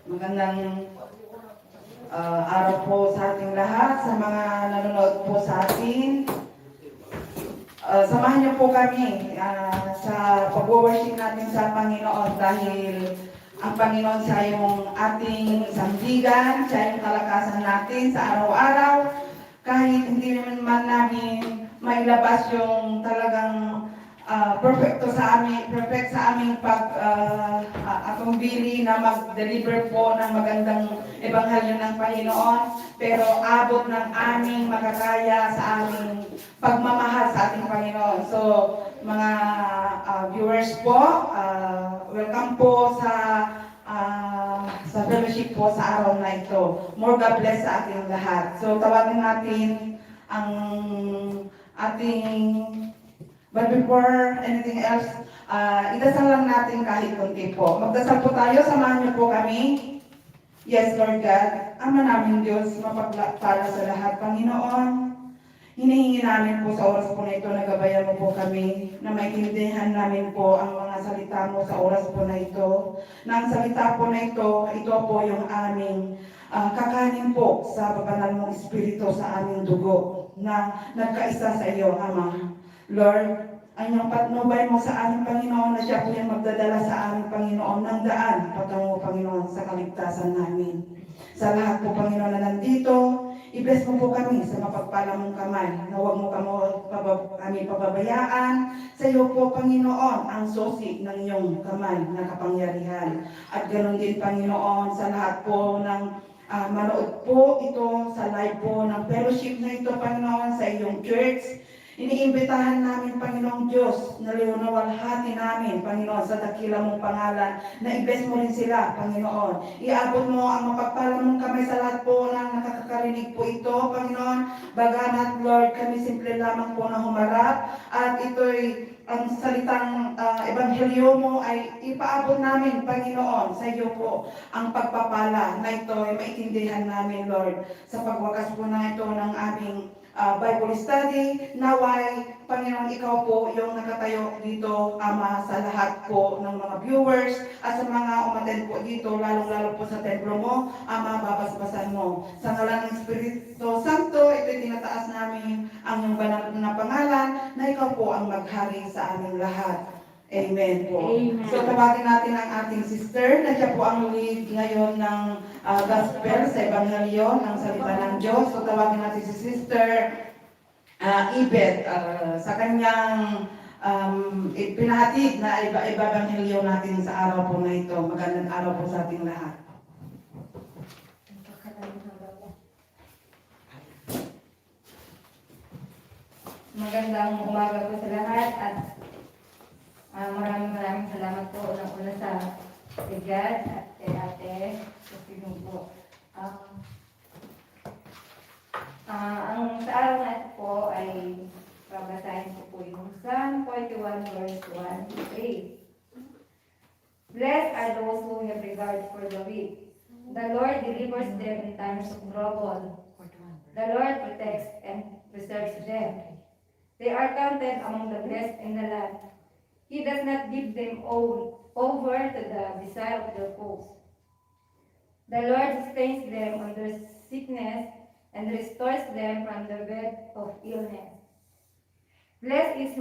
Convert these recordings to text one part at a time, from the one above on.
Magandang araw po sa ating lahat, sa mga nanonood po sa atin. Samahan niyo po kami sa pag-worship natin sa Panginoon dahil ang Panginoon siya yung ating sandigan, siya yung kalakasan natin sa araw-araw. Kahit hindi naman namin mailabas yung talagang perfect sa aming pag-atumbili na mag-deliver po ng magandang ebanghelyo ng Panginoon, pero abot ng aming makakaya sa aming pagmamahal sa ating Panginoon. So, mga viewers po, welcome po sa fellowship po sa araw na ito. More God bless sa ating lahat. So, tawagin natin ang ating. But before anything else, idasal lang natin kahit kunti po. Magdasal po tayo, samahan niyo po kami. Yes, Lord God, Ama namin Diyos, mapagpala sa lahat. Panginoon, hinihingi namin po sa oras po na ito, nagabayan mo po kami, na maintindihan namin po ang mga salita mo sa oras po na ito. Na ang salita po na ito po yung aming kakanin po sa babanal mong Espiritu sa aming dugo, na nagkaisa sa iyo, Ama. Lord, ang iyong patnubay mo sa aming Panginoon na siya po yung magdadala sa aming Panginoon ng daan patungo, Panginoon, sa kaligtasan namin. Sa lahat po, Panginoon, na nandito, i-bless mo po kami sa mapagpala mong kamay, na huwag mo kami pababayaan. Sa iyo po, Panginoon, ang susi ng iyong kamay na kapangyarihan. At ganoon din, Panginoon, sa lahat po ng manood po ito sa live po ng fellowship na ito, Panginoon, sa iyong church. Iniimbitahan namin, Panginoong Diyos, na liwanawalhati namin, Panginoon, sa dakila mong pangalan, na i-bless mo rin sila, Panginoon. Iabot mo ang mapagpala mong kamay sa lahat po ng nakakarinig po ito, Panginoon. Bagamat, Lord, kami simple lamang po na humarap, at ito'y ang salitang ebanghelyo mo ay ipaabot namin, Panginoon, sa iyo po ang pagpapala na ito ay maintindihan namin, Lord, sa pagwakas po na ito ng aming Bible study. Naway, Panginoon, ikaw po yung nakatayo dito, Ama, sa lahat po ng mga viewers at sa mga umattend po dito, lalong-lalo po sa templo mo, Ama, babasbasan mo. Sa ngalan ng Espiritu Santo, ito'y tinataas namin ang iyong banal na pangalan na ikaw po ang maghari sa aming lahat. Amen po. Amen. So, tawagin natin ang ating sister na siya po ang lead ngayon ng gospel sa Ebanghelyo ng salita ng Diyos. So, tawagin natin si Sister Ibet sa kanyang pinahatid na Ebanghelyo natin sa araw po na ito. Magandang araw po sa ating lahat. Magandang umaga po sa lahat at maraming salamat po una sa God at kay Ate Sino po. Ang sa araw na ito po ay babasahin ko po yung Psalm 41 verse 1 to 3. Blessed are those who have regard for the weak. The Lord delivers them in times of trouble. The Lord protects and preserves them. They are counted among the blessed in the land. He does not give them over to the desire of their foes. The Lord sustains them on their sickness and restores them from the bed of illness. Blessed is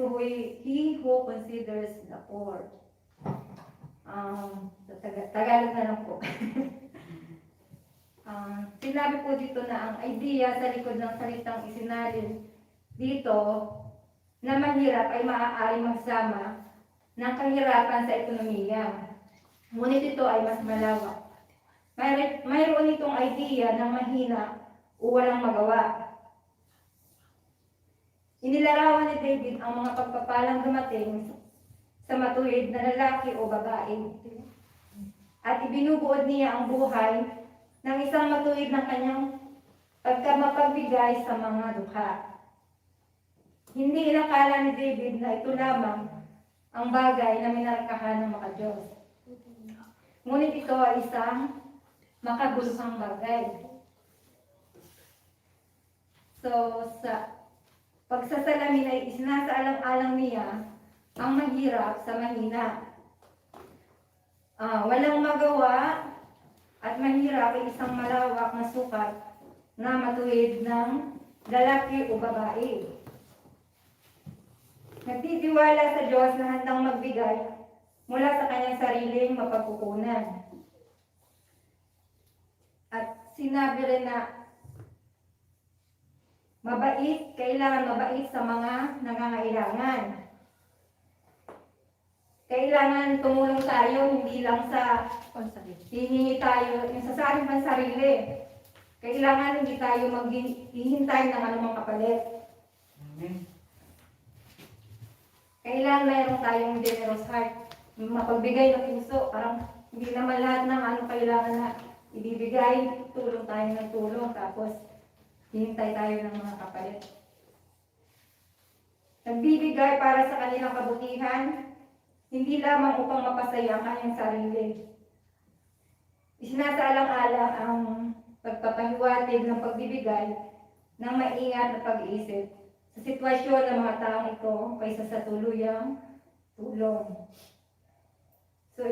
he who considers the poor. Tagalog na lang po. Sinabi po dito na ang idea sa likod ng salitang isinalin dito na mahirap ay maaari magsama ng kahirapan sa ekonomiya. Ngunit ito ay mas malawak. Mayroon itong idea ng mahina o walang magawa. Inilarawan ni David ang mga pagpapalang dumating sa matuwid na lalaki o babae. At ibinubuod niya ang buhay ng isang matuwid ng kanyang pagkamapagbigay sa mga dukha. Hindi inakala ni David na ito lamang ang bagay na minarkahan ng mga Diyos. Ngunit ito ay isang makabuluhang bagay. So, sa pagsasalamin ay isinasaalang-alang niya ang mahirap sa mahina. Walang magawa at hirap ay isang malawak na sukat na matuwid ng lalaki o babae. Nagtitiwala sa Diyos na handang magbigay mula sa kanyang sariling mapagkukunan. At sinabi rin na kailangan mabait sa mga nangangailangan. Kailangan tumulong tayo, hindi lang sa hihingi tayo, yung sa ating pansarili. Kailangan hindi tayo maghihintay ng anumang kapalit. Kailangan mayroon tayong generous heart. Mapagbigay ng puso, parang hindi naman lahat ng ano kailangan na ibibigay, tulong tayo ng tulong, tapos hihintay tayo ng mga kapalit. Nagbibigay para sa kanilang kabutihan, hindi lamang upang mapasaya ang kanyang sarili. Isinasaalang-alang ang pagpapahiwatig ng pagbibigay ng maingat na pag-iisip sa sitwasyon ng mga taong ito kaysa sa tuluyang tulong. So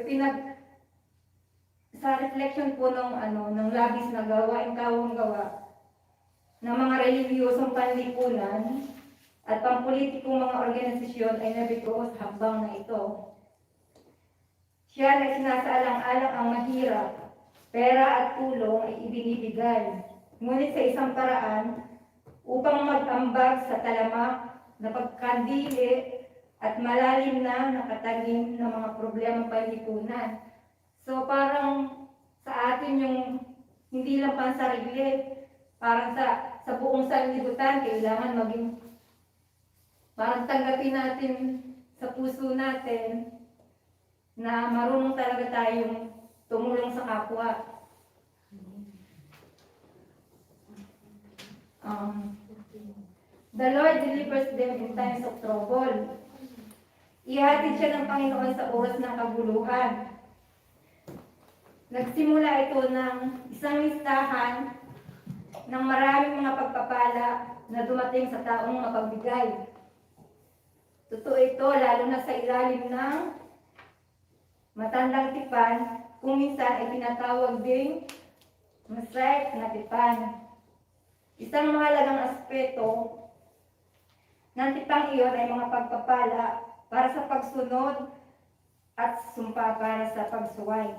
sa reflection po ng labis na gawaing kawang gawa ng mga relihiyosong panlipunan at pampolitikong mga organisasyon ay nabito sa hakbang na ito. Siya na sinasaalang-alang ang mahirap, pera at tulong ay ibinibigay, ngunit sa isang paraan upang mag-ambag sa talamak na pagkandili at malalim na nakatanim ng mga problema panlipunan. So parang sa atin yung hindi lang pansarili, parang sa buong sanlibutan kailangan maging parang tanggapin natin sa puso natin na marunong talaga tayong tumulong sa kapwa. The Lord delivers them in times of trouble. Ihatid siya ng Panginoon sa oras ng kaguluhan. Nagsimula ito ng isang listahan ng maraming mga pagpapala na dumating sa taong mapagbigay. Totoo ito lalo na sa ilalim ng matandang tipan, kung minsan ay tinatawag ding Masayat na tipan. Isang mahalagang aspeto ng tipang iyon ay mga pagpapala para sa pagsunod at sumpa para sa pagsuway.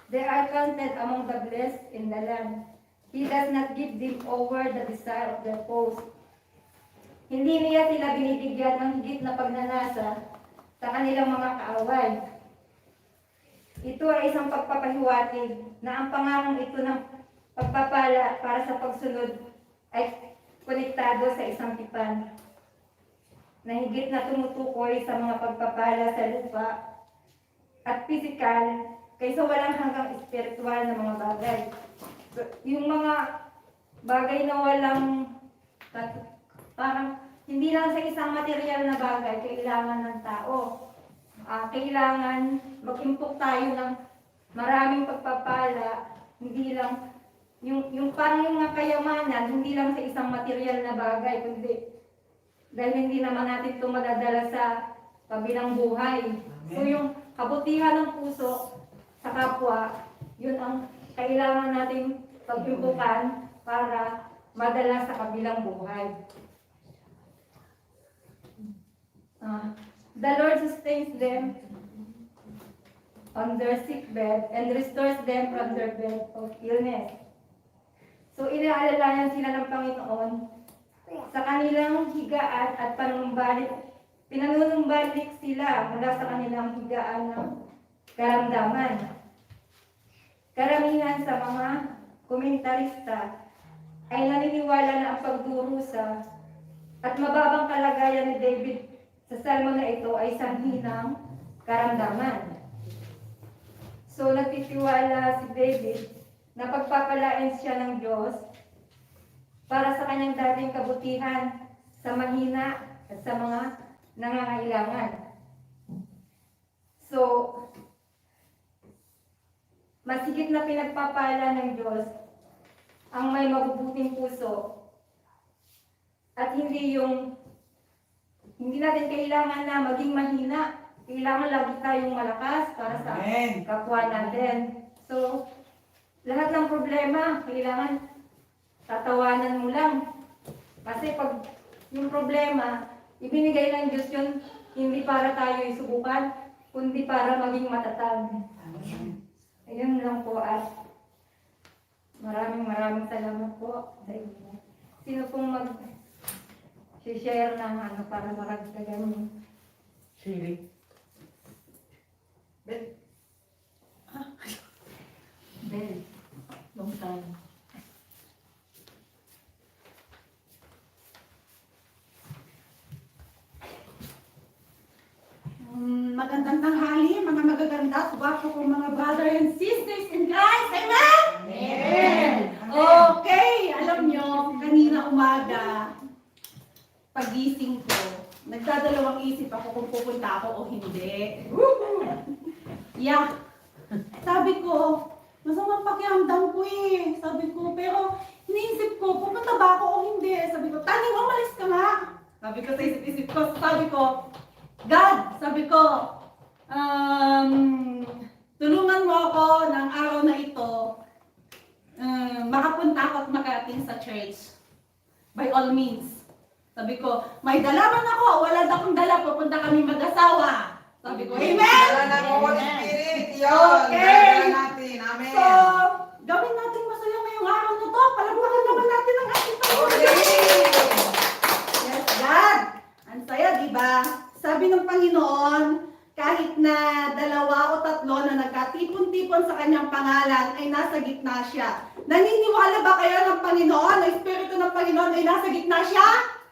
They are counted among the blessed in the land. He does not give them over the desire of their foes. Hindi niya sila binibigyan ng higit na pagnanasa sa kanilang mga kaaway. Ito ay isang pagpapahiwatig na ang pangarang ito ng pagpapala para sa pagsunod ay konektado sa isang tipan na higit na tumutukoy sa mga pagpapala sa lupa at pisikal kaysa walang hanggang espiritual na mga bagay. So, yung mga bagay na walang parang hindi lang sa isang material na bagay kailangan ng tao. Kailangan mag-impok tayo ng maraming pagpapala, hindi lang yung parang yung mga kayamanan, hindi lang sa isang material na bagay, kundi dahil hindi naman natin ito madadala sa kabilang buhay. So yung kabutihan ng puso sa kapwa, yun ang kailangan nating pag-impukan para madala sa kabilang buhay. The Lord sustains them on their sick bed and restores them from their bed of illness. So inaalalayan sila ng Panginoon sa kanilang higaan at pinanunumbalik sila mula sa kanilang higaan ng karamdaman. Karamihan sa mga komentarista ay naniniwala na ang pagdurusa at mababang kalagayan ni David sa salmo na ito ay sanhi ng karamdaman. So nagtitiwala si David na pagpapalain siya ng Diyos para sa kanyang dating kabutihan sa mahina at sa mga nangangailangan. So, masigit na pinagpapala ng Diyos ang may mabubuting puso At hindi natin kailangan na maging mahina. Kailangan lagi tayong malakas para sa Amen. kapwa natin. So, lahat ng problema, kailangan tatawanan mo lang. Kasi pag yung problema, ibinigay ng Diyos yun, hindi para tayo isubukan, kundi para maging matatag. Ayun lang po at maraming salamat po sa inyo. Sino pong mag-share ng para maragdagan niyo? Chili. Bel, long time. Magandang tanghali, mga magaganda, gwapo kong mga brother and sisters in Christ. Amen? Amen. Okay, alam nyo, kanina umaga, pagising ko, nagdadalawang isip ako kung pupunta ako o hindi. Yeah. Sabi ko, masamang pakiramdam ko eh. Sabi ko, pero iniisip ko, pupunta ba ako o hindi? Sabi ko, Taning, umalis ka nga. Sabi ko sa isip-isip ko, sabi ko, God, sabi ko, tulungan mo ako ng araw na ito, makapunta ako at makarating sa church. By all means. Sabi ko, may dala man ako, wala na akong dala, pupunta kami mag-asawa. Sabi ko, Amen! Dala ng Holy Spirit. Yun. Okay. Dala natin. Amen. So, gawin natin masaya ngayong araw na to. Palagpakan naman natin ang ating Panginoon. Okay. Yes, God. Ang saya, di ba? Sabi ng Panginoon, kahit na 2 o 3 na nagkatipon-tipon sa kanyang pangalan, ay nasa gitna siya. Naniniwala ba kayo ng Panginoon, ang Espiritu ng Panginoon ay nasa gitna siya?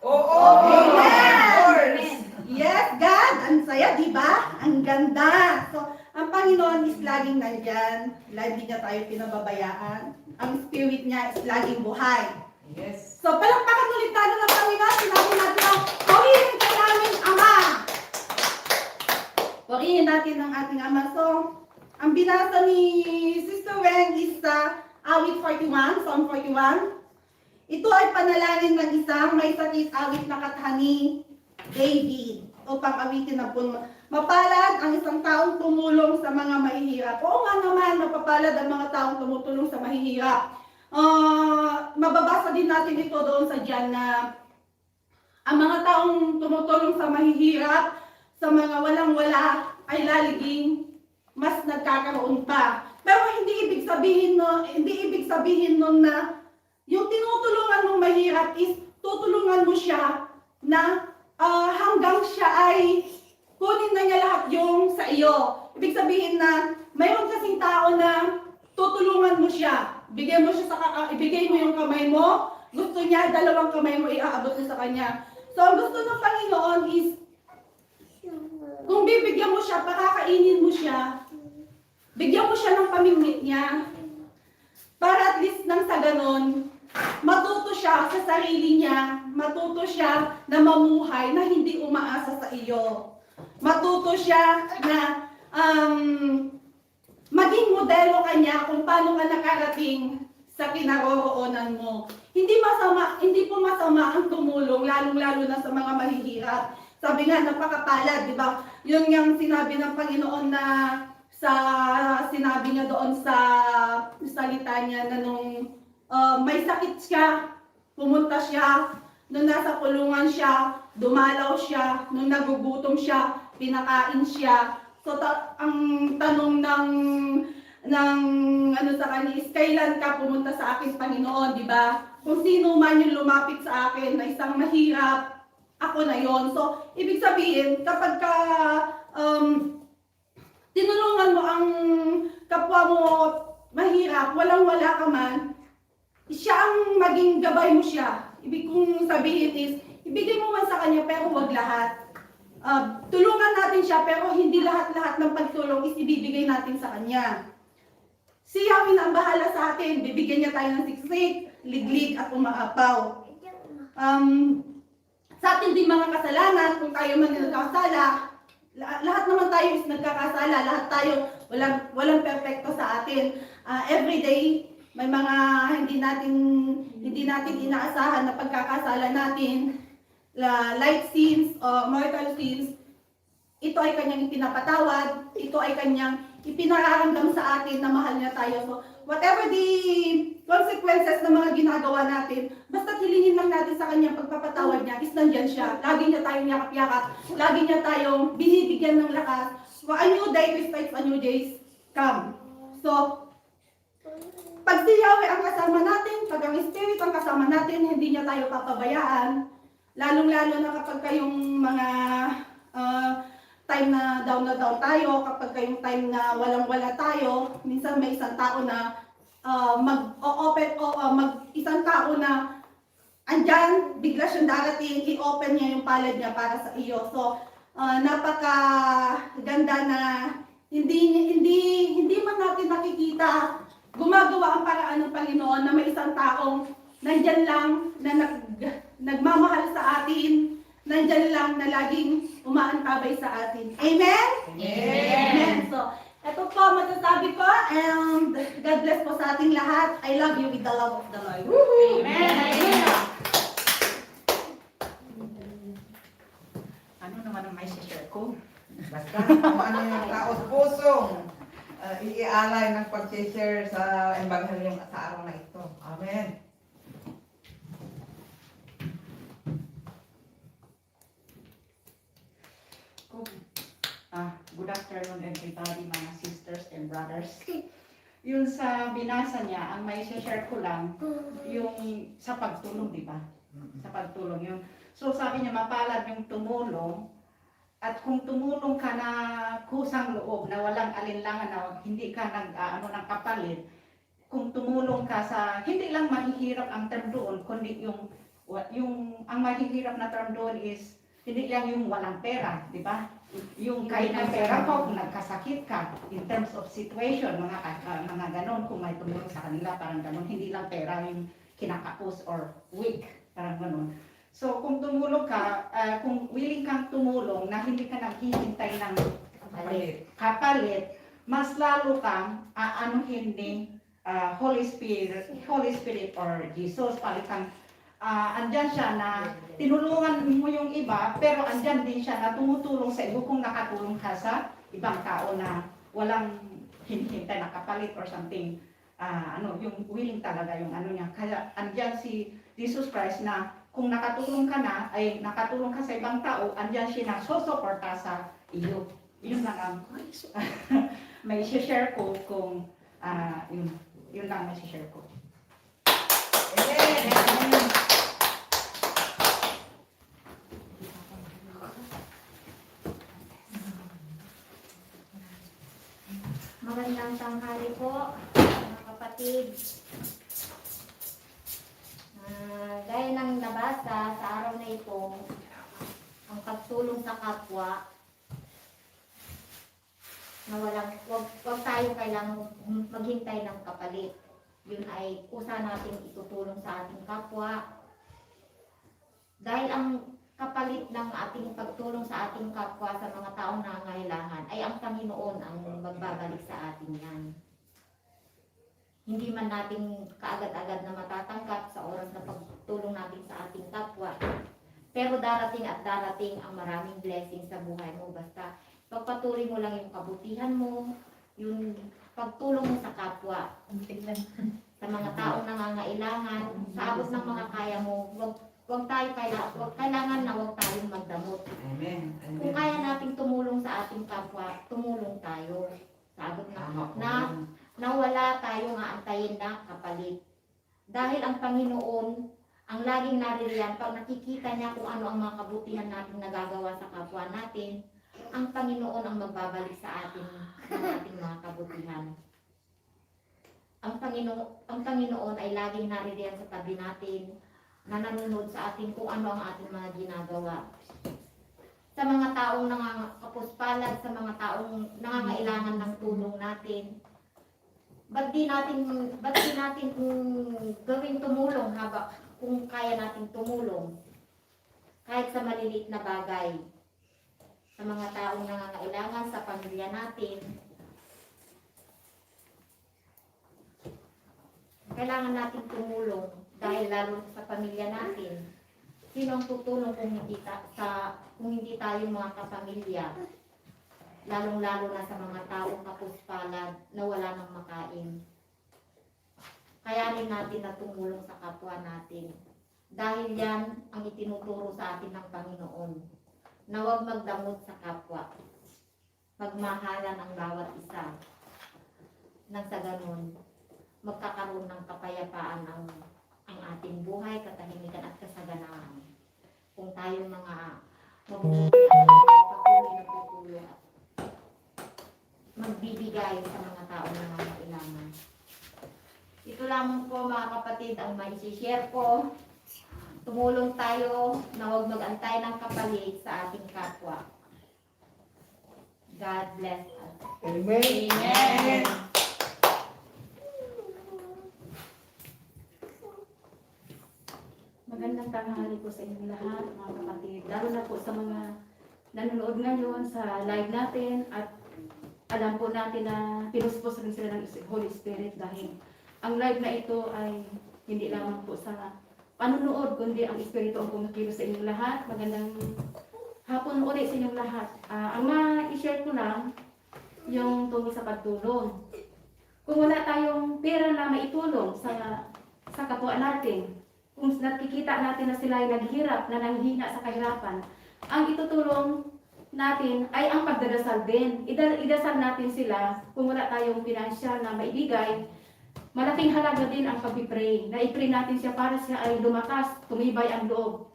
Oo. Amen. Of course. Yes, God! Ang saya, di ba? Ang ganda! So, ang Panginoon is laging nandyan. Lagi niya tayo pinababayaan. Ang Spirit niya is laging buhay. Yes. So, palakpakan ulit tayo ng Panginoon. Sinabi natin ang purihin ka namin, Ama. Purihin natin ang ating Ama. So, ang binasa ni Sister Wen is awit 41, Psalm 41. Ito ay panalangin ng isang may sakit awit na kathani, David, upang awitin ang puno. Mapalad ang isang taong tumulong sa mga mahihirap. Oo nga naman, mapapalad ang mga taong tumutulong sa mahihirap. Mababasa din natin ito doon sa diyan na ang mga taong tumutulong sa mahihirap, sa mga walang-wala, ay laliging mas nagkakaroon pa. Pero hindi ibig sabihin nun na yung tinutulungan mong mahirap is tutulungan mo siya na hanggang siya ay kunin na niya lahat yung sa iyo. Ibig sabihin na mayroon kasing tao na tutulungan mo siya. Ibigay mo yung kamay mo. Gusto niya, 2 kamay mo iaabot mo sa kanya. So, ang gusto ng Panginoon is kung bibigyan mo siya, pakakainin mo siya, bigyan mo siya ng pamimit niya, para at least nang sa ganon, matuto siya sa sarili niya, matuto siya na mamuhay na hindi umaasa sa iyo. Matuto siya na maging modelo ka niya kung paano ka nakarating sa kinaroroonan mo. Hindi po masama ang tumulong, lalong-lalo na sa mga mahihirap. Sabi nga, napakapalad, di ba? Yun yung sinabi ng Panginoon na sinabi niya doon sa salita niya na nung may sakit siya, pumunta siya, nung nasa kulungan siya, dumalaw siya, nung nagugutom siya, pinakain siya. So ang tanong ng ano sa kanya is, kailan ka pumunta sa akin, Panginoon, di ba? Kung sino man yung lumapit sa akin na isang mahirap, ako na yon. So, ibig sabihin, kapag ka tinulungan mo ang kapwa mo mahirap, walang-wala ka man, siya ang maging gabay mo siya. Ibig kong sabihin is, ibigay mo man sa kanya pero wag lahat. Tulungan natin siya pero hindi lahat-lahat ng pagtulong is ibibigay natin sa kanya. Si Yahweh ang bahala sa atin, bibigyan niya tayo ng siksik, liglig at umaapaw. Sa atin din mga kasalanan, kung tayo man nagkakasala, lahat naman tayo is nagkakasala, lahat tayo walang perfecto sa atin. Every day, may mga hindi natin inaasahan na pagkakasala natin, life sins o mortal sins, ito ay kanyang ipinapatawad, ito ay kanyang ipinaramdam sa atin na mahal niya tayo. So, whatever the consequences ng mga ginagawa natin, basta hilingin lang natin sa kanyang pagpapatawad niya, is nandyan siya. Lagi niya tayong yakap-yakap, lagi niya tayong binibigyan ng lakas. So, a new day respects a new day's come. So, pag si Yahweh ang kasama natin, pag ang Spirit ang kasama natin, hindi niya tayo papabayaan. Lalong-lalo na kapag kayong mga time na down tayo, kapag kayong time na walang-wala tayo, minsan may isang tao na isang tao na andyan, bigla siyang darating, i-open niya yung palad niya para sa iyo. So, napaka-ganda na hindi man natin nakikita, gumagawa ang paraan ng Panginoon na may isang taong nandyan lang na nagmamahal sa atin, nandyan lang na laging umaantabay sa atin. Amen? Amen. So, ito po masasabi ko, and God bless po sa ating lahat. I love you with the love of the Lord. Amen. Ano naman ang may share ko? Basta kung ano yung taos pusong iaalay ng pag-share sa Ebanghelyo sa araw na ito. Amen. Good afternoon everybody, mga sisters and brothers. Yun sa binasa niya, ang may share ko lang, yung sa pagtulong, di ba? Sa pagtulong yun. So sabi niya, mapalad yung tumulong, at kung tumulong ka na kusang loob, na walang alinlangan, na hindi ka ng kapalit, kung tumulong ka sa, hindi lang mahihirap ang term doon, kundi yung ang mahihirap na term doon is, hindi lang yung walang pera, di ba? Yung kahit ng pera ko, kung nagkasakit ka, in terms of situation, mga ganon, kung may tumulong sa kanila, parang ganon, hindi lang pera yung kinakapos or weak, parang ganon. So, kung tumulong ka, kung willing kang tumulong na hindi ka naghihintay ng kapalit, mas lalo kang aanuhin ni Holy Spirit or Jesus, palitang andyan siya na tinulungan mo yung iba, pero andyan din siya na tumutulong sa iyo kung nakatulong ka sa ibang tao na walang hinihintay na kapalit or something. Yung willing talaga yung niya. Kaya andyan si Jesus Christ na kung nakatulong ka na, ay nakatulong ka sa ibang tao, andyan siya na susuporta sa iyo. Yun lang ang may share ko kung yun lang may share ko. Amen. Magandang tanghali po, mga kapatid. Gaya ng nabasa sa araw na ito, ang pagtulong sa kapwa, na wag tayo kailangang maghintay ng kapalit. Yun ay kusa natin itutulong sa ating kapwa. Dahil ang kapalit ng ating pagtulong sa ating kapwa sa mga taong nangangailangan ay ang Panginoon ang magbabalik sa atin yan. Hindi man natin kaagad-agad na matatanggap sa oras na pagtulong natin sa ating kapwa. Pero darating at darating ang maraming blessings sa buhay mo. Basta pagpatuloy mo lang yung kabutihan mo, yung pagtulong mo sa kapwa, sa mga taong nangangailangan, sa abot ng mga kaya mo, kailangan na huwag tayong magdamot. Amen. Kung kaya nating tumulong sa ating kapwa, tumulong tayo. Sa abot na wala tayong aantayin na kapalit. Dahil ang Panginoon, ang laging naririyan, pag nakikita niya kung ano ang mga kabutihan natin nagagawa sa kapwa natin, ang Panginoon ang magbabalik sa atin ng ating mga kabutihan. Ang Panginoon ay laging naririyan sa tabi natin, na nanonood sa atin kung ano ang ating mga ginagawa. Sa mga taong nangangapos-palad, sa mga taong nangangailangan ng tulong natin, ba't di natin gawing tumulong kung kaya natin tumulong? Kahit sa maliliit na bagay. Sa mga taong nangangailangan, sa pamilya natin. kailangan natin tumulong dahil lalo sa pamilya natin. Sino ang tutulong kung hindi tayo mga kapamilya? Lalong-lalo na sa mga taong kapuspalad na wala nang makain. Kayanin natin na tumulong sa kapwa natin. Dahil yan ang itinuturo sa atin ng Panginoon. Na huwag magdamot sa kapwa. Magmahalan ang bawat isa. Nang sa ganun, magkakaroon ng kapayapaan ang ating buhay, katahimikan at kasaganaan. Kung tayo mga mabubuti at patuloy na tutulong at magbibigay sa mga taong nangangailangan. Ito lamang po mga kapatid ang mai-share ko. Tumulong tayo na huwag mag-antay ng kapalit sa ating kapwa. God bless us. Amen. Amen. Magandang tanghali po sa inyo lahat, mga kapatid. Lalo na po sa mga nanonood ngayon sa live natin at alam po natin na pinuspos rin sila ng Holy Spirit dahil ang live na ito ay hindi lamang po sa panunood kundi ang Espiritu ang kumikilos sa inyong lahat. Magandang hapon ulit sa inyong lahat. Ang ma-share ko lang yung tungkol sa pagtulong. Kung wala tayong pera na maitulong sa kapwa natin, kung nakikita natin na sila ay naghihirap, na nanghihina sa kahirapan, ang itutulong natin ay ang pagdadasal din. Idasal natin sila kung wala tayong pinansyal na maibigay. Malaking halaga din ang pag-pray. Na-pray natin siya para siya ay lumakas, tumibay ang loob.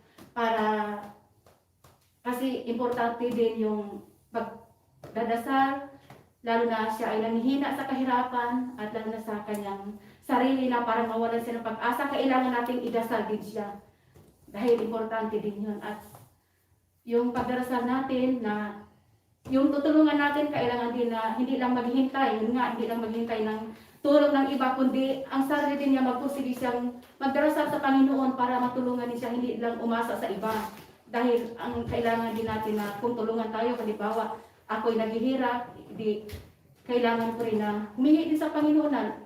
Kasi importante din yung pagdadasal, lalo na siya ay nanghihina sa kahirapan at lalo na sa kanyang sarili na parang mawalan siya ng pag-asa, kailangan nating idasal din siya. Dahil importante din yun. At yung pagdarasal natin na yung tutulungan natin, kailangan din na hindi lang maghihintay, yun nga, hindi lang maghihintay ng tulong ng iba, kundi ang sarili din niya magpursige siyang magdarasal sa Panginoon para matulungan din siya, hindi lang umasa sa iba. Dahil ang kailangan din natin na kung tulungan tayo, halimbawa, ako'y naghihirap, di kailangan ko rin na humingi din sa Panginoon na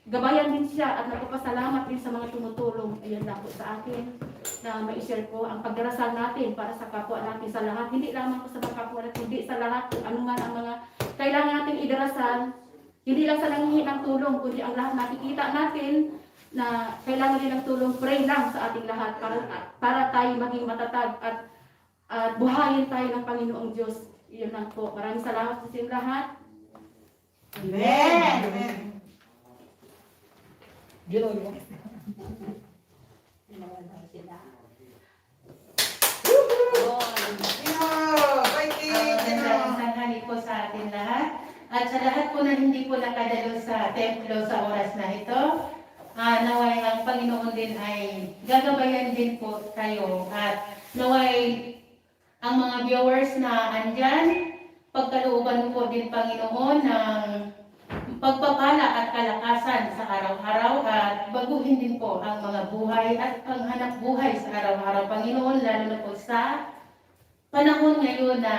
gabayan din siya at nagpapasalamat din sa mga tumutulong. Ayan lang po sa akin na ma-share ko ang pagdarasal natin para sa kapwa natin sa lahat. Hindi lamang po sa mga kapwa natin, kundi sa lahat kung ano man ang mga kailangan natin idarasal. Hindi lang sa nanghihingi ng tulong, kundi ang lahat nakikita natin na kailangan din ng tulong. Pray lang sa ating lahat para tayo maging matatag at buhayin tayo ng Panginoong Diyos. Iyon lang po. Maraming salamat sa inyong lahat. Amen. Amen. Magandang tanghali po sa atin lahat. At sa lahat po na hindi po nakadalo sa templo sa oras na ito, naway ang Panginoon din ay gagabayan din po kayo. At naway ang mga viewers na andyan, pagkalooban po din Panginoon ng pagpapala at kalakasan sa araw-araw at baguhin din po ang mga buhay at panghanap buhay sa araw-araw Panginoon, lalo na po sa panahon ngayon na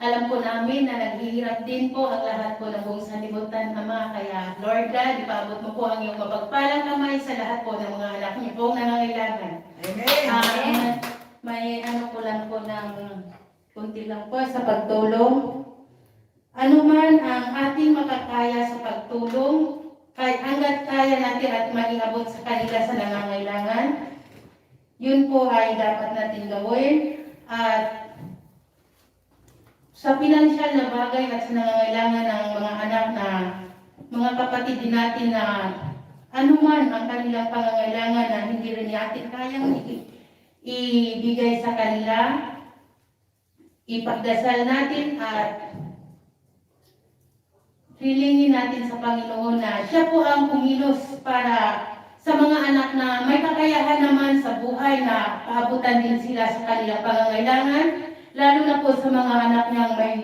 alam po namin na naghihirap din po ang lahat po ng buong sanlibutan, Ama. Kaya Lord God, ipaabot mo po ang iyong mapagpalang kamay sa lahat po ng mga anak niyo po nangangailangan. Amen. May ano po lang po ng kunti lang po sa pagtulong. Ano man ang ating makakaya sa pagtulong, kahit hanggat kaya natin at maging abot sa kanila sa nangangailangan, yun po ay dapat natin gawin. At sa pinansyal na bagay at sa nangangailangan ng mga anak na mga kapatid din natin na anuman ang kanilang pangangailangan na hindi rin natin kayang ibigay sa kanila, ipagdasal natin at hilingin natin sa Panginoon na siya po ang kumilos para sa mga anak na may kakayahan naman sa buhay na paabutan din sila sa kanilang pangangailangan, lalo na po sa mga anak niyang may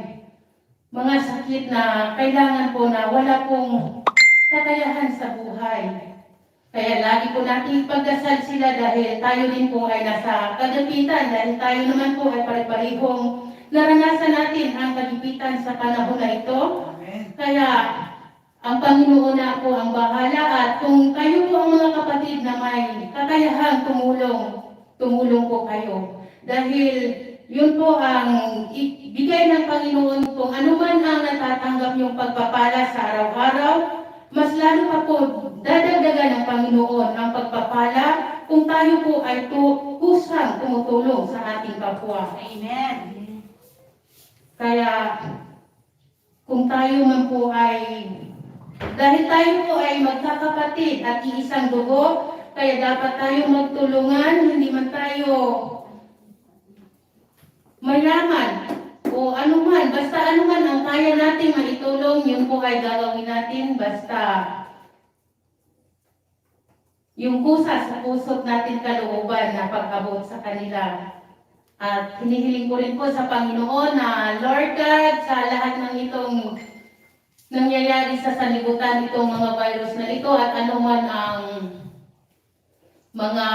mga sakit na kailangan po na wala pong kakayahan sa buhay. Kaya lagi po natin ipagdasal sila dahil tayo din po ay nasa kagapitan, dahil tayo naman po ay pare-parehong naranasan natin ang kagipitan sa panahon na ito. Amen. Kaya ang Panginoon na po ang bahala at kung kayo po ang mga kapatid na may kakayahan tumulong po kayo. Dahil yun po ang ibigay ng Panginoon kung ano man ang natatanggap yung pagpapala sa araw-araw, mas lalo pa po dadagdagan ng Panginoon ang pagpapala kung tayo po ay kusang tumutulong sa ating kapwa. Amen. Kaya kung tayo man po ay, dahil tayo po ay magkakapatid at iisang dugo, kaya dapat tayo magtulungan, hindi man tayo mayaman o anuman, basta anuman ang kaya natin maitulong, yun po ay gagawin natin, basta yung kusa sa pusot natin kalooban na pag-abot sa kanila. At hinihiling ko rin po sa Panginoon na Lord God, sa lahat ng itong nangyayari sa sanlibutan, itong mga virus na ito at anuman ang mga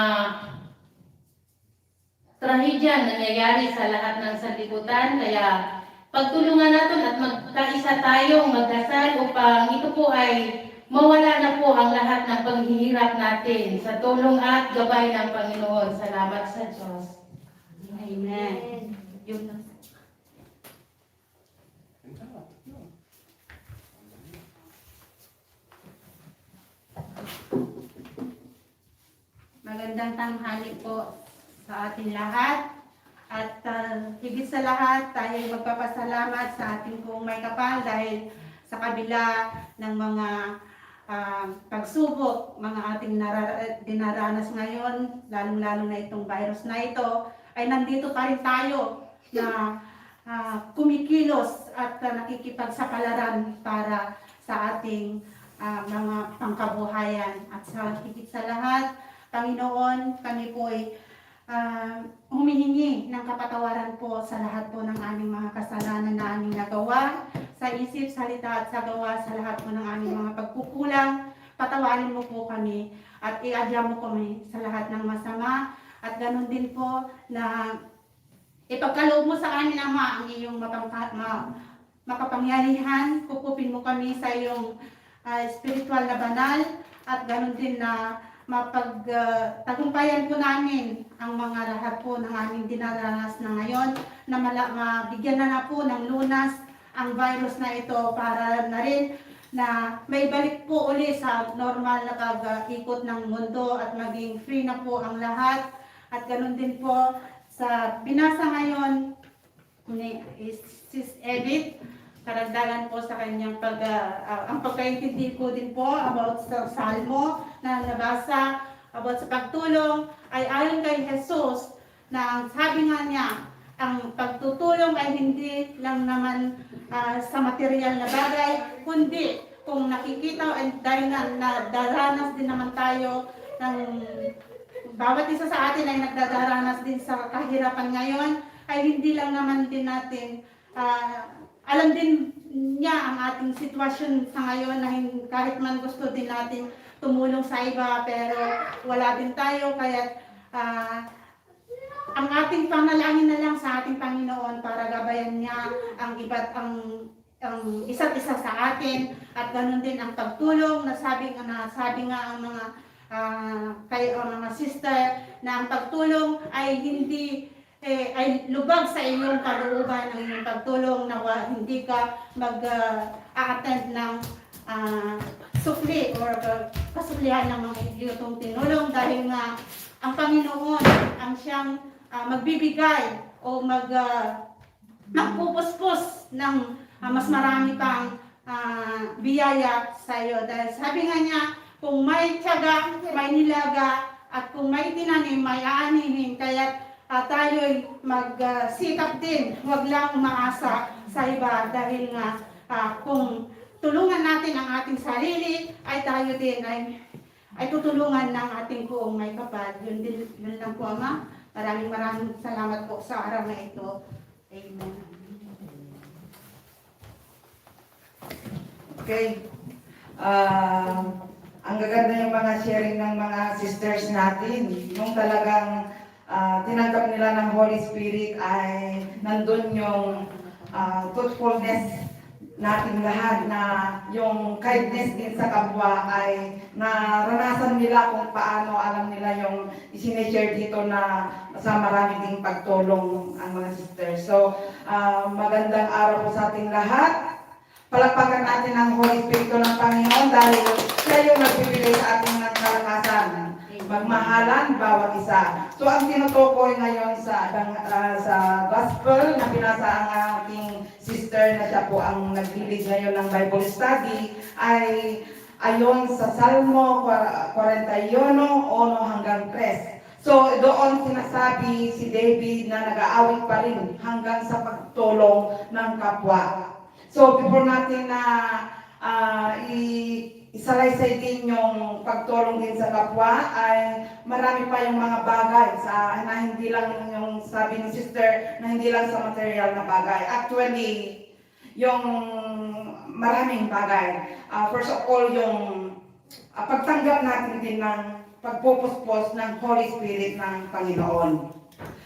trahedya nangyayari sa lahat ng sanlibutan. Kaya pagtulungan natin at magkaisa tayong magdasal upang ito po ay mawala na po ang lahat ng paghihirap natin sa tulong at gabay ng Panginoon. Salamat sa Diyos. Amen. Yun lang. Magandang tanghali po sa ating lahat. At higit sa lahat, tayo magpapasalamat sa ating pong may kapal dahil sa kabila ng mga pagsubok, mga ating dinaranas ngayon, lalong-lalo na itong virus na ito, ay nandito pa rin tayo na kumikilos at nakikipagsapalaran para sa ating mga pangkabuhayan. At sa higit sa lahat, Panginoon, kami po ay humihingi ng kapatawaran po sa lahat po ng aming mga kasalanan na aming nagawa, sa isip, salita at sa gawa, sa lahat po ng aming mga pagkukulang. Patawarin mo po kami at iadya mo kami sa lahat ng masama. At ganun din po na ipagkaloob mo sa amin, Ama, ang iyong makapangyarihan. Kukupin mo kami sa iyong spiritual na banal. At ganun din na mapagtagumpayan po namin ang mga lahat po ng aming dinaranas na ngayon, na mabigyan na po ng lunas ang virus na ito para na rin na may balik po uli sa normal na pag-ikot ng mundo at maging free na po ang lahat. At ganun din po sa binasa ngayon ni Sis Edith, karagdagan po sa kanyang ang pagkaintindi ko din po about sa Salmo na nabasa about sa pagtulong ay ayon kay Jesus na sabi nga niya, ang pagtutulong ay hindi lang naman sa material na bagay, kundi kung nakikita dahil na daranas din naman tayo ng bawat isa sa atin ay nagdadaranas din sa kahirapan ngayon, ay hindi lang naman din natin alam din niya ang ating sitwasyon sa ngayon na kahit man gusto din natin tumulong sa iba pero wala din tayo, kaya ang ating panalangin na lang sa ating Panginoon para gabayan niya ang iba't ang isa't isa sa atin, at ganoon din ang pagtulong na sabi nga ang mga mga sister na ang pagtulong ay hindi ay lubag sa iyong kalooban ang iyong pagtulong na hindi ka mag-attend ng sukli or kasuklihan ng mga iyong tinulong, dahil nga ang Panginoon ang siyang magbibigay o magpupuspos ng mas marami pang biyaya sa iyo. Dahil sabi nga niya, kung may tiyaga, may nilaga, at kung may tinanim, may aanihin. Kaya tayo'y magsikap din, huwag lang umaasa sa iba, dahil nga kung tulungan natin ang ating sarili, ay tayo din ay tutulungan ng ating buong may kapal. Yun lang po, Ama. Maraming salamat po sa araw na ito. Amen. Okay. Ang gaganda yung mga sharing ng mga sisters natin. Yung talagang tinanggap nila ng Holy Spirit ay nandun yung thoughtfulness natin lahat na yung kindness din sa kapwa ay naranasan nila kung paano, alam nila yung isineshare dito na sa marami ding pagtulong ang mga sisters. So, magandang araw po sa ating lahat. Palakpakan natin ang Holy Spirit ng Panginoon dahil siya yung nagbibigay sa ating ng kalakasan. Magmahalan bawat isa. So ang tinutukoy ngayon sa gospel na binasa ang ating sister na siya po ang nag-lead ngayon ng Bible study ay ayon sa Salmo 41, 1 hanggang 3. So doon sinasabi si David na nag-aawit pa rin hanggang sa pagtulong ng kapwa. So before natin na isalaysay din yung pagtulong din sa kapwa ay marami pa yung mga bagay na hindi lang yung sabi ni sister na hindi lang sa material na bagay. Actually, yung maraming bagay. First of all, yung pagtanggap natin din ng pagpupuspos ng Holy Spirit ng Panginoon.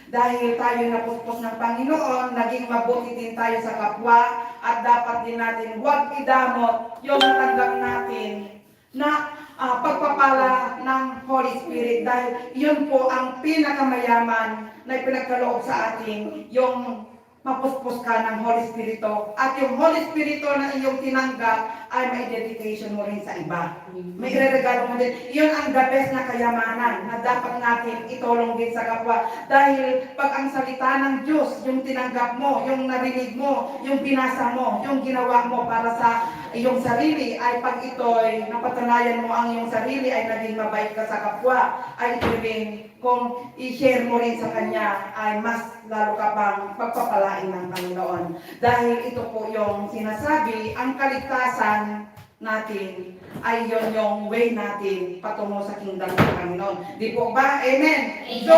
Dahil tayo napuspos ng Panginoon, naging mabuti din tayo sa kapwa at dapat din natin huwag idamot yung natanggap natin na pagpapala ng Holy Spirit dahil yun po ang pinakamayaman na ipinagkaloob sa atin, yung mapuspos ka ng Holy Spirito at yung Holy Spirito na iyong tinanggap ay may dedication mo rin sa iba. May ireregalo mo din. Yun ang the best na kayamanan na dapat natin itulong din sa kapwa. Dahil pag ang salita ng Diyos, yung tinanggap mo, yung narinig mo, yung binasa mo, yung ginawa mo para sa iyong sarili, ay pag ito'y napatunayan mo ang iyong sarili ay naging mabait ka sa kapwa, ay ito rin kung i-share mo rin sa Kanya ay mas lalo ka pang pagpapalain ng Panginoon. Dahil ito po yung sinasabi, ang kaligtasan natin ay yon yung way natin patungo sa kingdom ng Panginoon. Di po ba? Amen? So,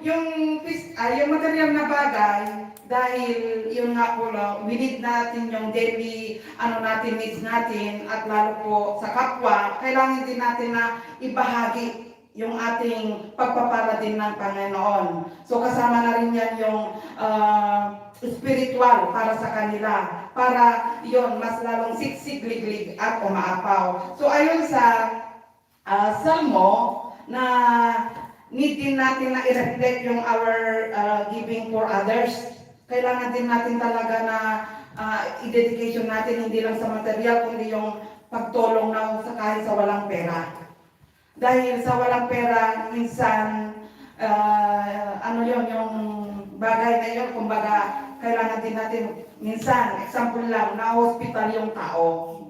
yung material na bagay, dahil yun nga po lang, we need natin yung daily needs natin at lalo po sa kapwa, kailangan din natin na ibahagi yung ating pagpapala din ng Panginoon. So kasama na rin yan yung spiritual para sa kanila. Para yon mas lalong siksik-liglig at umaapaw. So ayon sa Salmo na need din natin na i-reflect yung our giving for others. Kailangan din natin talaga na i-dedication natin hindi lang sa material kundi yung pagtulong na sa kahit sa walang pera. Dahil sa walang pera, minsan, yung bagay na yun, kumbaga, kailangan din natin, minsan, example lang, na-hospital yung tao.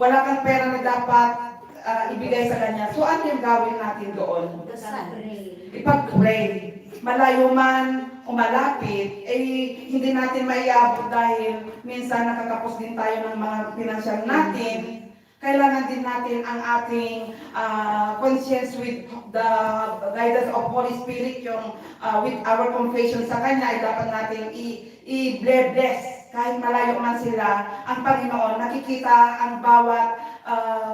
Wala kang pera na dapat ibigay sa kanya. So, ano yung gawin natin doon? Ipag-pray. Malayo man o malapit, hindi natin maiabot dahil minsan nakakapos din tayo ng mga pinansyal natin. Kailangan din natin ang ating conscience with the guidance of Holy Spirit, yung with our confession sa Kanya ay dapat natin i-bless. Kahit malayo man sila, ang Panginoon, nakikita ang bawat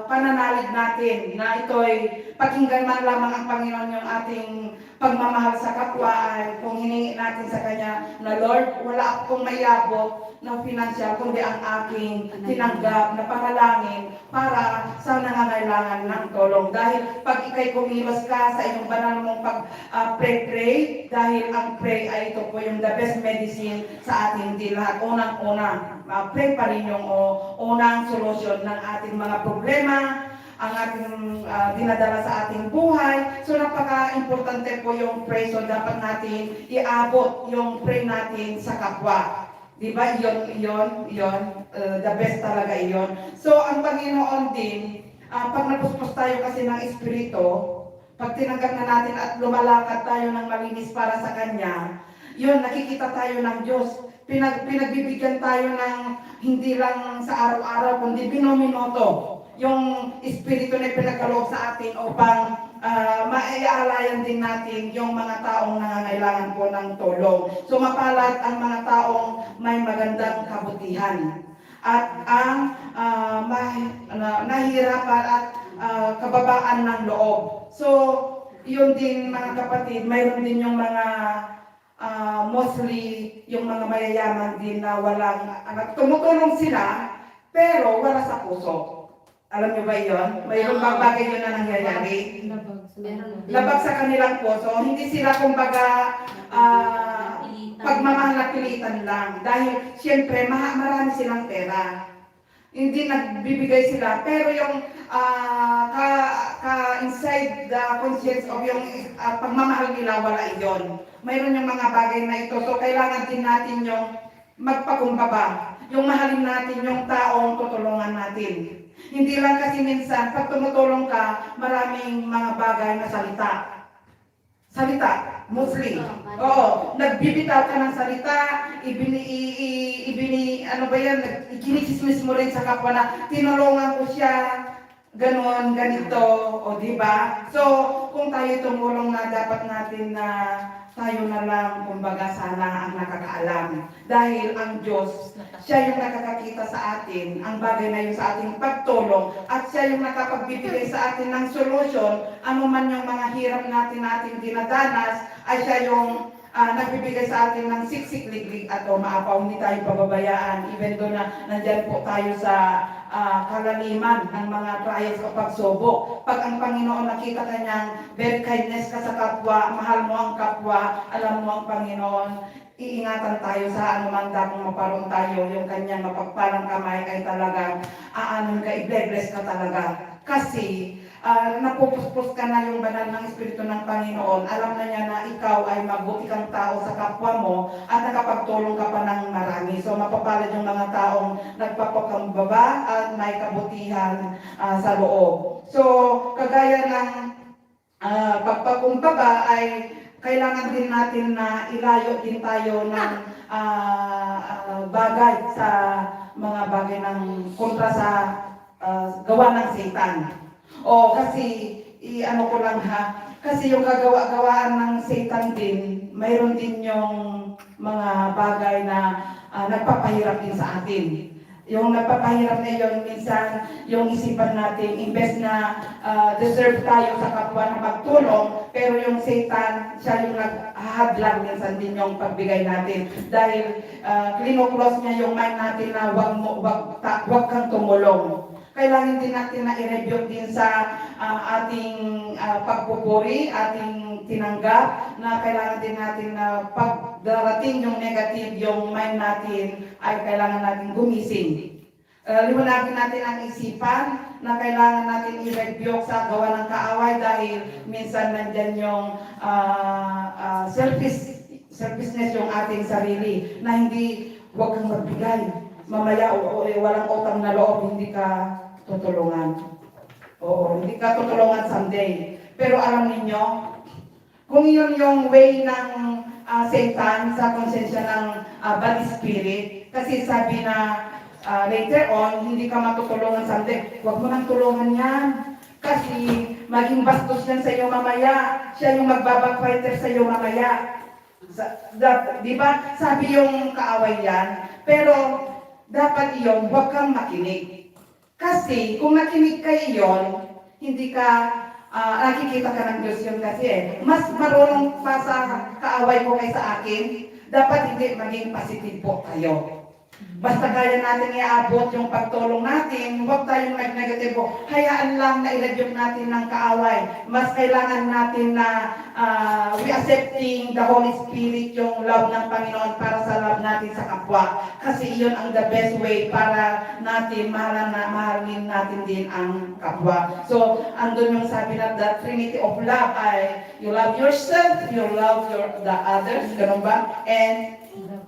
pananalig natin na ito'y pakinggan man lamang ang Panginoon yung ating pagmamahal sa kapwa ay kung hiningi natin sa Kanya na Lord, wala akong mayabot ng financial kundi ang aking tinanggap na panalangin para sa nangangailangan ng tulong. Dahil pag ikay kumilos ka sa iyong banal mong pag-pray, dahil ang pray ay ito po yung the best medicine sa ating di lahat. Unang-una, pray pa rin yung unang solusyon ng ating mga problema, ang ating dinadala sa ating buhay. So napaka-importante po yung pray. So dapat natin iabot yung pray natin sa kapwa. Diba? Yon, the best talaga iyon. So ang Panginoon din, pag napuspos tayo kasi ng Espiritu, pag tinanggap na natin at lumalakad tayo ng malinis para sa Kanya, yun, nakikita tayo ng Diyos. Pinagbibigyan tayo ng hindi lang sa araw-araw, kundi binominoto yung Espiritu na pinagkaloob sa atin upang maialayan din natin yung mga taong nangangailangan po ng tulong. So mapalad ang mga taong may magandang kabutihan at ang nahihirapan at kababaan ng loob. So yun din mga kapatid, mayroon din yung mga mostly yung mga mayayaman din na walang anak. Tumutulong sila pero wala sa puso. Alam niyo ba yon? Mayroon bang bagay yun na nangyayari? Labag sa kanilang puso. Hindi sila kumbaga pagmamahal at pilitan lang. Dahil siyempre marami silang pera. Hindi nagbibigay sila. Pero yung inside the conscience of yung pagmamahal nila, wala iyon. Mayroon yung mga bagay na ito. So kailangan din natin yung magpakumbaba. Yung mahalin natin yung taong tutulungan natin. Hindi lang kasi minsan, pag tumutulong ka, maraming mga bagay na salita. Salita, mostly. Oo, nagbibitaw ka ng salita, ano ba yan, ikinikismis mo rin sa kapwa na tinulungan ko siya, ganon, ganito, o diba? So, kung tayo tumulong na dapat natin na tayo na lang, kumbaga sana ang nakakaalam. Dahil ang Diyos, siya yung nakakakita sa atin, ang bagay na yun sa ating pagtulong, at siya yung nakapagbibigay sa atin ng solusyon, ano man yung mga hirap natin dinadanas, ay siya yung nagbibigay sa atin ng siksik, liglig at maapaw. Hindi tayo pababayaan, even doon na nandyan po tayo sa kalaliman ng mga trials o pagsubok. Pag ang Panginoon nakita kanyang very kindness ka sa kapwa, mahal mo ang kapwa, alam mo ang Panginoon, iingatan tayo sa anumang dakong maparoon tayo, yung kanyang mapagparang kamay ay talagang aanon ka, i-bless ka talaga. Kasi napupuspos ka na yung banal ng Espiritu ng Panginoon, alam na niya na ikaw ay mabuti kang tao sa kapwa mo at nakapagtulong ka pa ng marami. So mapapalad yung mga taong nagpapakumbaba at may kabutihan sa loob. So kagaya ng pagpakumbaba ay kailangan din natin na ilayo din tayo ng bagay sa mga bagay ng kontra sa gawa ng Satan. O kasi, ano ko lang ha, kasi yung gagawa-gawaan ng Satan din, mayroon din yung mga bagay na nagpapahirap din sa atin. Yung nagpapahirap na yun, minsan yung isipan natin, imbes na deserve tayo sa kapwa na magtulong, pero yung Satan, siya yung naghahadlang minsan din yung pagbigay natin. Dahil klinoklos niya yung mind natin na wag kang tumulong. Kailangan din natin na i-review din sa ating pagpupuri, ating tinanggap, na kailangan din natin na pag darating yung negative, yung mind natin, ay kailangan natin gumising. Liwanagin natin ang isipan na kailangan natin i-review sa gawa ng kaaway dahil minsan nandyan yung selfishness yung ating sarili na hindi huwag kang magbigay. Mamaya walang utang na loob, hindi ka tutulungan. Oo, hindi ka tutulungan someday. Pero alam ninyo, kung yun yung way ng Satan sa konsensya ng bad spirit, kasi sabi na later on, hindi ka matutulungan someday. Huwag mo nang tulungan yan. Kasi maging bastos yan sa iyo mamaya. Siya yung magbabackfighter sa iyo mamaya. Di ba? Sabi yung kaaway yan. Pero dapat iyon, huwag kang makinig. Kasi kung nakinig ka iyon, hindi ka nakikita ka ng Diyos yun kasi mas marunong pa sa kaaway ko kaysa akin, dapat hindi maging positive po tayo. Basta kaya natin iabot yung pagtulong natin, huwag tayong nag-negatibo. Hayaan lang na i-rebuke natin ng kaaway. Mas kailangan natin na we accepting the Holy Spirit, yung love ng Panginoon para sa love natin sa kapwa. Kasi iyon ang the best way para natin mahalin natin din ang kapwa. So, andun yung sabi na the Trinity of love ay you love yourself, you love the others, ganun ba? And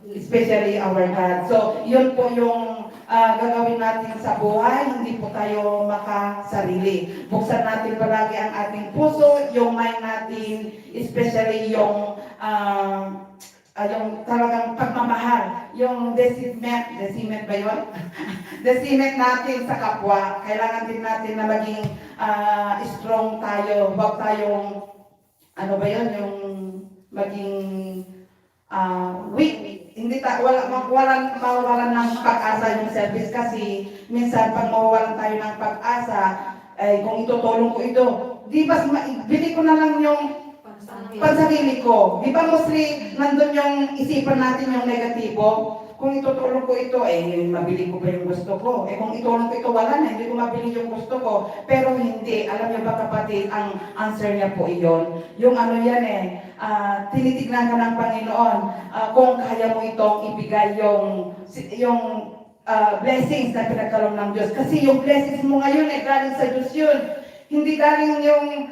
especially our God. So, yun po yung gagawin natin sa buhay, hindi po tayo makasarili. Buksan natin palagi ang ating puso, yung mind natin, especially yung talagang pagmamahal, yung deciment ba yun? Deciment natin sa kapwa. Kailangan din natin na maging strong tayo, huwag tayong, ano ba yun, yung maging weak. Hindi mawawalan ng pag-asa yung service kasi minsan pag mawawalan tayo ng pag-asa, ay kung itutulong ko ito, di ba bili ko na lang yung pansarili ko. Di ba mostly nandun yung isipan natin yung negatibo? Kung itutulong ko ito, mabili ko ba yung gusto ko? Kung itulong ko ito, wala na, hindi ko mabili yung gusto ko. Pero hindi, alam niyo ba kapatid, ang answer niya po iyon. Yung ano yan tinitignan ka ng Panginoon kung kaya mo itong ibigay yung blessings na pinagkaloob ng Diyos. Kasi yung blessings mo ngayon galing sa Diyos yun. Hindi galing yung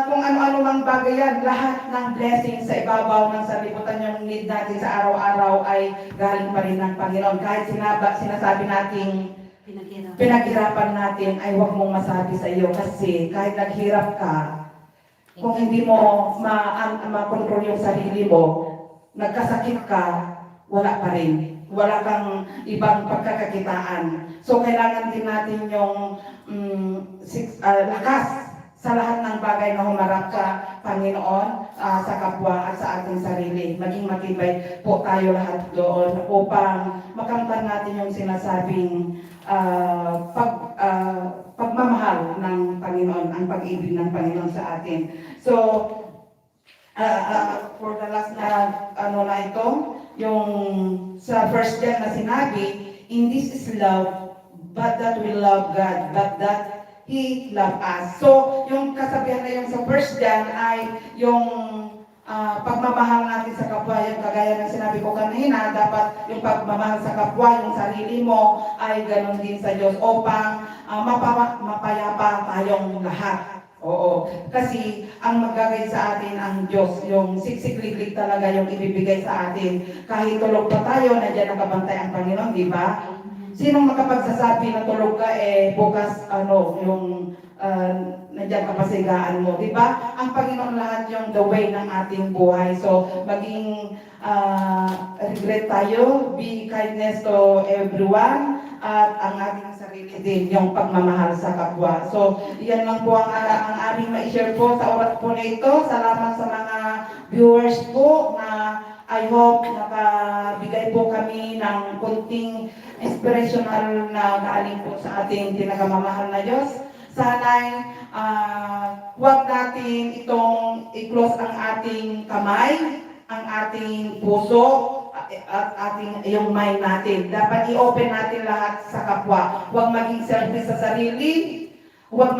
kung ano-ano mang bagay yan. Lahat ng blessings sa ibabaw ng sanlibutan yung need natin sa araw-araw ay galing pa rin ng Panginoon. Kahit sinasabi nating pinaghirapan natin ay huwag mong masabi sa iyo. Kasi kahit naghirap ka, kung hindi mo ma-control yung sarili mo, nagkasakit ka, wala pa rin. Wala kang ibang pagkakakitaan. So, kailangan din natin yung lakas sa lahat ng bagay na humarap sa Panginoon, sa kapwa at sa ating sarili. Maging matibay po tayo lahat doon upang makamtan natin yung sinasabing pagmamahal ng Panginoon, ang pag-ibig ng Panginoon sa atin. So, for the last na ito, yung sa first John na sinabi, in this is love, but that we love God, but that He loved us. So, yung kasabihan na yung sa first John ay yung pagmamahal natin sa kapwa, yung kagaya ng sinabi ko kanina, dapat yung pagmamahal sa kapwa, yung sarili mo, ay ganun din sa Diyos upang mapayapa tayong lahat. Oo, kasi ang maggagay sa atin ang Diyos, yung siksik-liklik talaga yung ibibigay sa atin. Kahit tulog pa tayo, nandiyan nakabantay ang Panginoon, di ba? Sinong makapagsasabi na tulog ka, bukas, nandiyan kapasigaan mo, di ba? Ang Panginoon lahat yung the way ng ating buhay. So, maging regret tayo, be kindness to everyone, at ang ating sarili din, yung pagmamahal sa kapwa. So, yan lang po ang aming ma-share po sa oras po na ito. Salamat sa mga viewers po na I hope nakabigay po kami ng kunting inspirational na galing po sa ating pinakamamahal na Diyos. Sana'y huwag natin itong i-close ang ating kamay, ang ating puso, at yung mind natin. Dapat i-open natin lahat sa kapwa. Huwag maging selfish sa sarili, huwag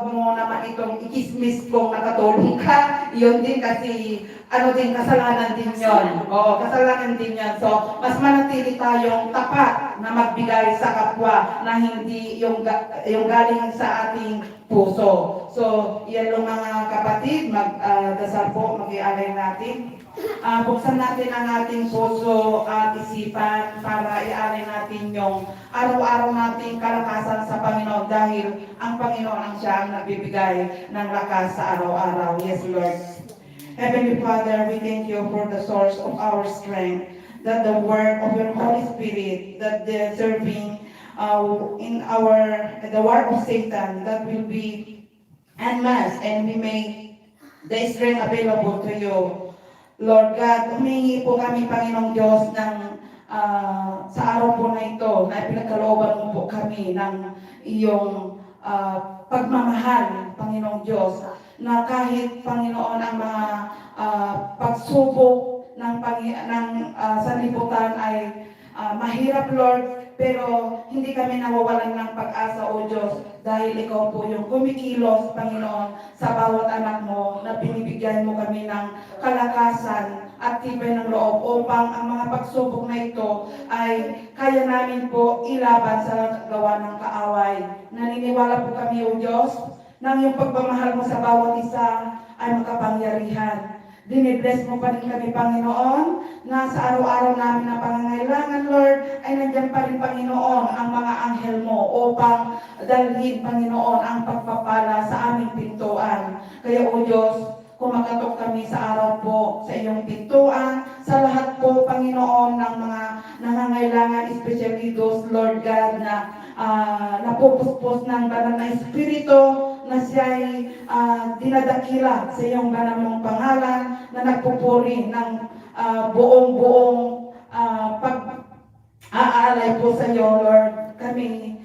mo naman itong ikismis kung nakatulong ka. Yun din kasi, kasalanan din yun. Oo, kasalanan din yun. So, mas manatili tayong tapat na magbigay sa kapwa na hindi yung galing sa ating puso. So, yan lang mga kapatid, magdasal po, mag-ialay natin. Buksan natin ang ating puso at isipan para ialay natin yung araw-araw nating kalakasan sa Panginoon dahil ang Panginoon ang siya ang nagbibigay ng lakas sa araw-araw. Yes, Lord. Heavenly Father, we thank you for the source of our strength, that the work of your Holy Spirit, that the serving in the work of Satan, that will be unmasked and we make the strength available to you. Lord God, humingi po kami, Panginoong Diyos, sa araw po na ito, na pinagkalooban mo po kami ng iyong pagmamahal, Panginoong Diyos, na kahit, Panginoon, ang mga pagsubok ng sanlibutan ay mahirap, Lord, pero hindi kami nawawalan ng pag-asa, O Diyos, dahil ikaw po yung kumikilos, Panginoon, sa bawat anak mo na binibigyan mo kami ng kalakasan at tibay ng loob upang ang mga pagsubok na ito ay kaya namin po ilaban sa gawa ng kaaway. Naniniwala po kami, O Diyos, nang yung pagmamahal mo sa bawat isa ay makapangyarihan. Dinibless mo pa rin kami, Panginoon, na sa araw-araw namin na pangangailangan, Lord, ay nandiyan pa rin, Panginoon, ang mga anghel mo upang dalhin, Panginoon, ang pagpapala sa aming pintuan. Kaya, O Diyos, kumakatok kami sa araw po sa iyong pintuan, sa lahat po, Panginoon, ng mga nangangailangan, especially those, Lord God, na napupuspos ng banal na espiritu, na siya'y dinadakila sa iyong banal mong pangalan, na nagpupuri ng buong pag-aalay po sa iyo, Lord. Kami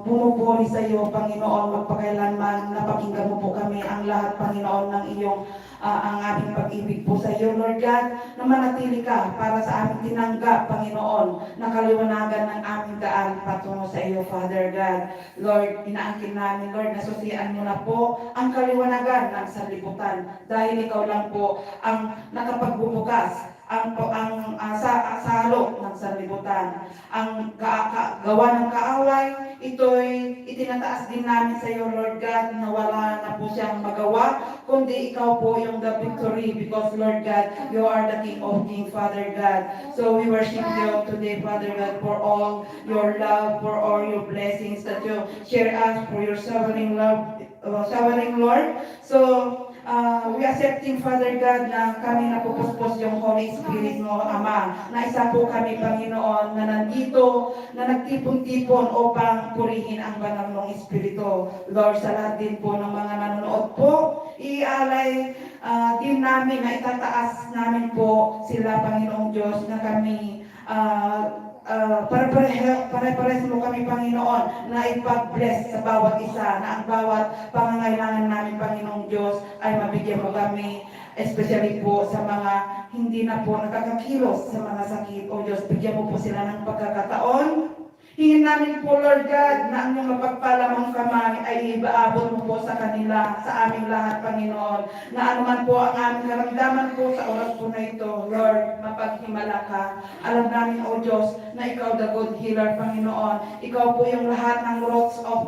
bumuburi sa iyo, Panginoon, magpakailanman. Napakinggan mo po kami ang lahat, Panginoon, ng iyong ang aming pag-ibig po sa iyo, Lord God, na manatili ka para sa aming tinanggap, Panginoon, na kaliwanagan ng aming daan patungo sa iyo, Father God. Lord, inaangkin namin, Lord, nasusian mo na po ang kaliwanagan ng sanlibutan dahil ikaw lang po ang nakapagbubukas sa halo ng sanlibutan. Ang gawa ng kaaway, ito'y itinataas din namin sa iyo, Lord God, na wala na po siyang magawa, kundi ikaw po yung the victory because, Lord God, you are the King of Kings, Father God. So we worship you today, Father God, for all your love, for all your blessings that you share us, for your sovereign love, sovereign Lord. So, we accepting, Father God, na kami napupuspos yung Holy Spirit mo, Ama. Na isa po kami, Panginoon, na nandito, na nagtipon-tipon upang purihin ang banal mong Espiritu. Lord, sa lahat din po ng mga nanonood po, ialay din namin na itataas namin po sila, Panginoong Diyos, na kami pare-pares mo kami, Panginoon, na ipag-bless sa bawat isa, na ang bawat pangangailangan namin, Panginoong Diyos, ay mabigyan mo kami, especially po sa mga hindi na po nakakakilos sa mga sakit. O Diyos, bigyan mo po sila ng pagkakataon. Hingin namin po, Lord God, na ang iyong mapagpalamang kamay ay ibaabot mo po sa kanila, sa aming lahat, Panginoon, na anuman po ang aming karamdaman po sa oras po na ito, Lord, mapaghimala ka. Alam namin, O Diyos, na ikaw the good healer, Panginoon. Ikaw po yung lahat ng roots of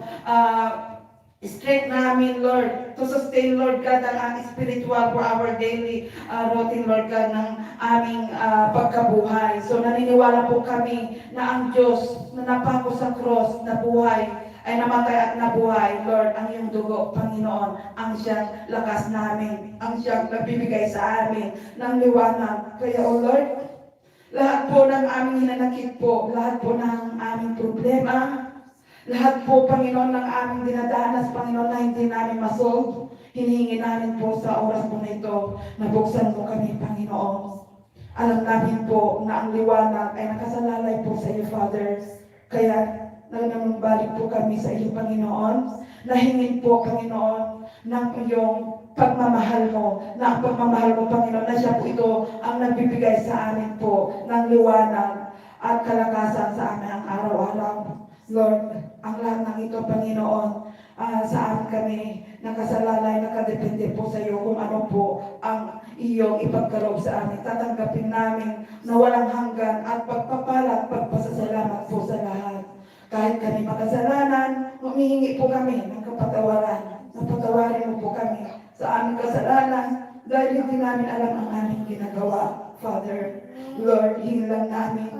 strength namin, Lord, to sustain, Lord God, ang spiritual for our daily routine, Lord God, ng aming pagkabuhay. So naniniwala po kami na ang Diyos na napako sa cross, na buhay, ay namatay at nabuhay, Lord, ang iyong dugo, Panginoon, ang siyang lakas namin, ang siyang nagbibigay sa amin ng liwanag. Kaya, O Lord, lahat po ng aming hinanakit po, lahat po ng aming problema, lahat po, Panginoon, ng aming dinadanas, Panginoon, na hindi namin masolve, hinihingi namin po sa oras po na ito, na buksan mo kami, Panginoon. Alam namin po na ang liwanag ay nakasalalay po sa iyo, Father. Kaya, nagnanumbalik po kami sa iyo, Panginoon. Nahingin po, Panginoon, ng iyong pagmamahal mo, na ang pagmamahal mo, Panginoon, na siya po ito ang nagbibigay sa amin po ng liwanag at kalakasan sa amin ang araw-araw. Lord, ang lahat ng ito, Panginoon, sa amin kami nakasalalay, nakadepende po sa iyo kung ano po ang iyong ipagkaloob sa amin. Tatanggapin namin na walang hanggan at pagpapala at pagpasasalamat po sa lahat. Kahit kami makasalanan, humihingi po kami ng kapatawaran. Napatawarin mo po kami sa aming kasalanan dahil hindi namin alam ang aming ginagawa, Father. Lord, hinglan namin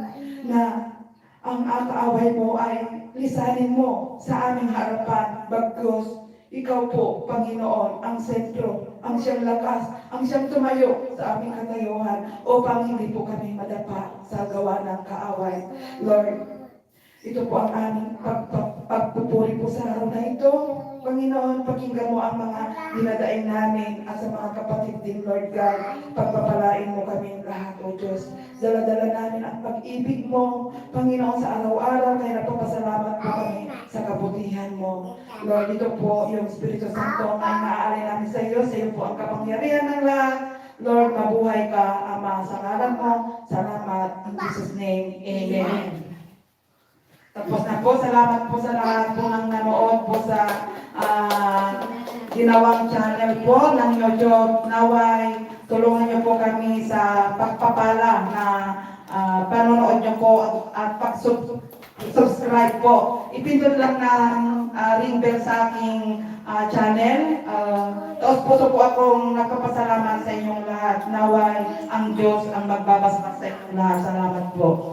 na ang kaaway mo ay lisanin mo sa aming harapan. Bagkus, ikaw po, Panginoon, ang sentro, ang siyang lakas, ang siyang tumayo sa aming katayuhan upang hindi po kami madapa sa gawa ng kaaway. Lord, ito po ang aming pagpupuri po sa araw na ito. Panginoon, pakinggan mo ang mga dinadaing namin at sa mga kapatid din, Lord God. Pagpapalain mo kami lahat, O Diyos. Dala-dala namin ang pag-ibig mo, Panginoon, sa araw-araw. Kaya napapasalamat po kami sa kabutihan mo. Lord, ito po yung Espiritu Santo na inaalay namin sa iyo. Sa iyo po ang kapangyarihan ng lahat. Lord, mabuhay ka, Ama, sa ngalan mo. Salamat. In Jesus' name, Amen. Tapos na po, salamat po sa lahat po ng nanood po sa ginawang channel po ng YouTube. Naway, tulungan niyo po kami sa pagpapala na panonood niyo po at pag-subscribe po. Ipindot lang ng ring bell sa aking channel. Taos puso po akong nagpapasalamat sa inyong lahat. Naway, ang Diyos ang magbabasmas sa inyong lahat. Salamat po.